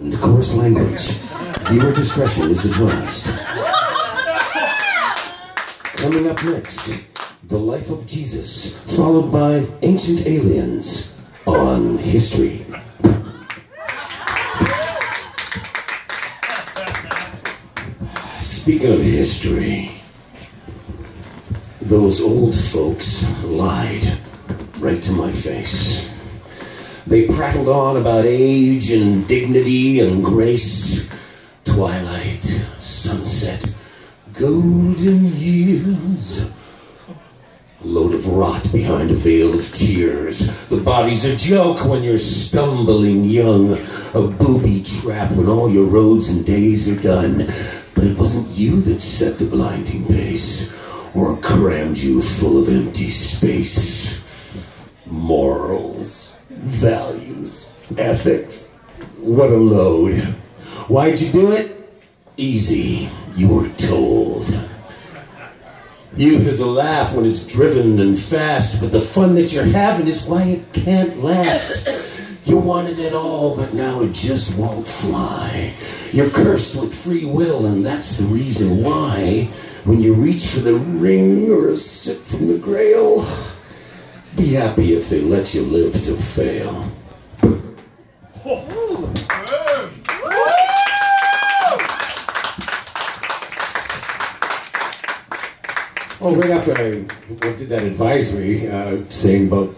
and coarse language. Viewer discretion is advised. Coming up next, the life of Jesus, followed by ancient aliens on history. Speaking of history, those old folks lied right to my face. They prattled on about age and dignity and grace, twilight, sunset, golden years. A load of rot behind a veil of tears. The body's a joke when you're stumbling young, a booby trap when all your roads and days are done. But it wasn't you that set the blinding pace, or crammed you full of empty space. Morals, values, ethics. What a load. Why'd you do it? Easy, you were told. Youth is a laugh when it's driven and fast, but the fun that you're having is why it can't last. You wanted it all, but now it just won't fly. You're cursed with free will, and that's the reason why, when you reach for the ring or a sip from the grail, be happy if they let you live to fail. Oh, right after I did that advisory saying about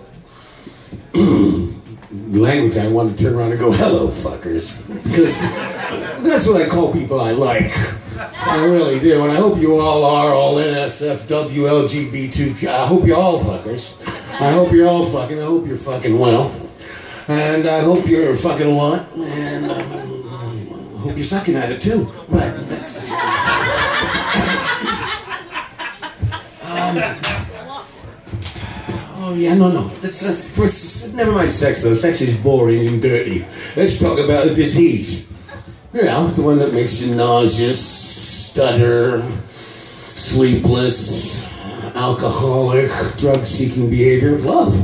language, I wanted to turn around and go, hello, fuckers. Because that's what I call people I like. I really do. And I hope you all are all NSFW, LGBT. I hope you're all fuckers. I hope you're all fucking. I hope you're fucking well. And I hope you're fucking a lot. And I hope you're sucking at it too. But that's... oh yeah, no. Never mind sex though. Sex is boring and dirty. Let's talk about a disease. You know, the one that makes you nauseous, stutter, sleepless, alcoholic, drug-seeking behavior. Love.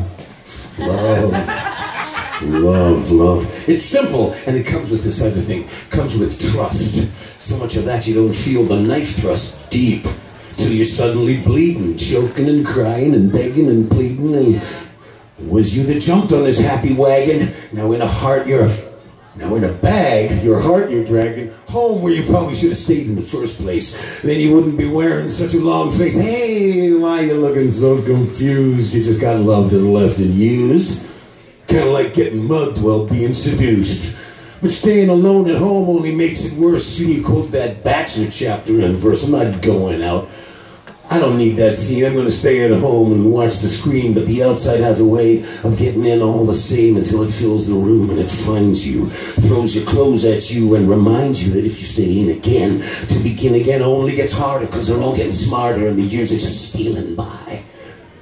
It's simple, and it comes with this other thing. It comes with trust. So much of that you don't feel the knife thrust deep. Till you're suddenly bleeding, choking and crying and begging and pleading. And it was you that jumped on this happy wagon. Now in a bag, your heart you're dragging home where you probably should have stayed in the first place. Then you wouldn't be wearing such a long face. Hey, why you looking so confused? You just got loved and left and used. Kind of like getting mugged while being seduced. But staying alone at home only makes it worse. Soon you quote that Bachelor chapter and verse. I'm not going out. I don't need that scene. I'm going to stay at home and watch the screen, but the outside has a way of getting in all the same until it fills the room and it finds you, throws your clothes at you and reminds you that if you stay in again, to begin again only gets harder because they're all getting smarter and the years are just stealing by.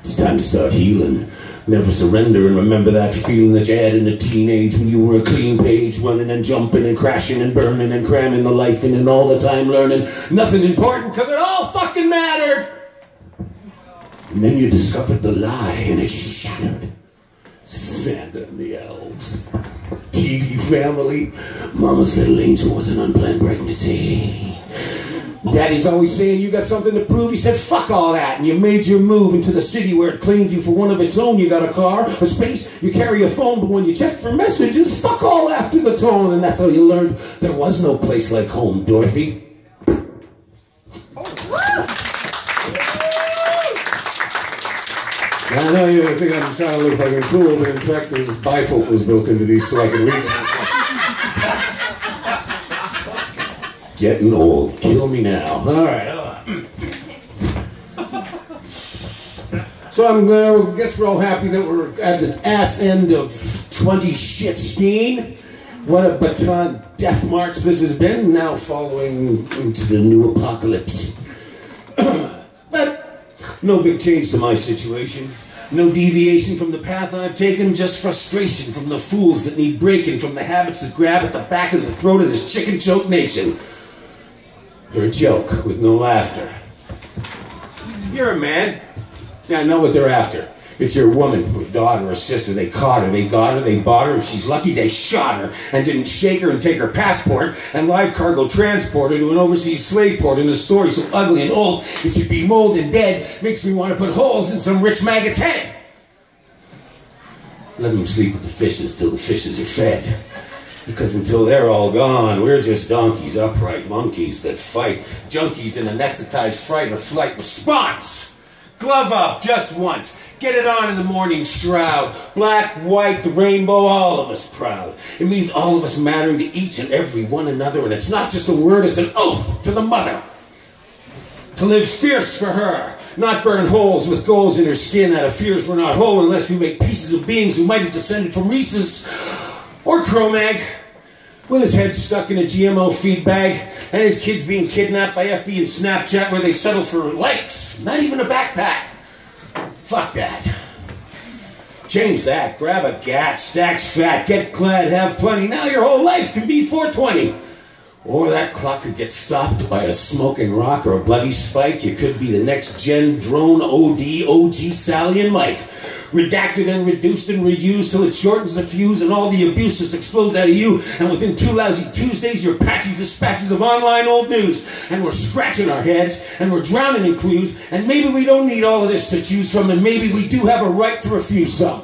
It's time to start healing. Never surrender and remember that feeling that you had in a teenage when you were a clean page, running and jumping and crashing and burning and cramming the life in and all the time learning nothing important because it all fucking mattered. And then you discovered the lie and it shattered. Santa and the elves, TV family, Mama's little angel was an unplanned pregnancy. Daddy's always saying you got something to prove. He said fuck all that, and you made your move into the city where it claimed you for one of its own. You got a car, a space, you carry a phone, but when you check for messages, fuck all after the tone. And that's how you learned there was no place like home, Dorothy. I know you think I'm trying to look fucking cool, but in fact there's bifocals built into these so I can read them. Getting old. Kill me now. Alright. So I guess we're all happy that we're at the ass end of 2016. What a baton death march this has been, now following into the new apocalypse. But no big change to my situation. No deviation from the path I've taken, just frustration from the fools that need breaking, from the habits that grab at the back of the throat of this chicken choke nation. They're a joke with no laughter. You're a man. Yeah, I know what they're after. It's your woman, or daughter, or sister. They caught her, they got her, they bought her. If she's lucky, they shot her and didn't shake her and take her passport and live cargo transport her to an overseas slave port. And the story so ugly and old it should be mold and dead makes me want to put holes in some rich maggot's head. Let them sleep with the fishes till the fishes are fed. Because until they're all gone, we're just donkeys, upright monkeys that fight. Junkies in anesthetized fright or flight response. Glove up just once. Get it on in the morning shroud. Black, white, the rainbow, all of us proud. It means all of us mattering to each and every one another. And it's not just a word, it's an oath to the mother. To live fierce for her. Not burn holes with goals in her skin out of fears we're not whole unless we make pieces of beings who might have descended from Rhesus or Cro-Mag, with his head stuck in a GMO feed bag, and his kids being kidnapped by F.B. and Snapchat where they settle for likes, not even a backpack. Fuck that. Change that. Grab a gat, stacks fat, get clad, have plenty. Now your whole life can be 420. Or that clock could get stopped by a smoking rock or a bloody spike. You could be the next gen drone OG Sally and Mike. Redacted and reduced and reused till it shortens the fuse and all the abuse just explodes out of you. And within 2 lousy Tuesdays, you're patchy dispatches of online old news. And we're scratching our heads and we're drowning in clues. And maybe we don't need all of this to choose from, and maybe we do have a right to refuse some.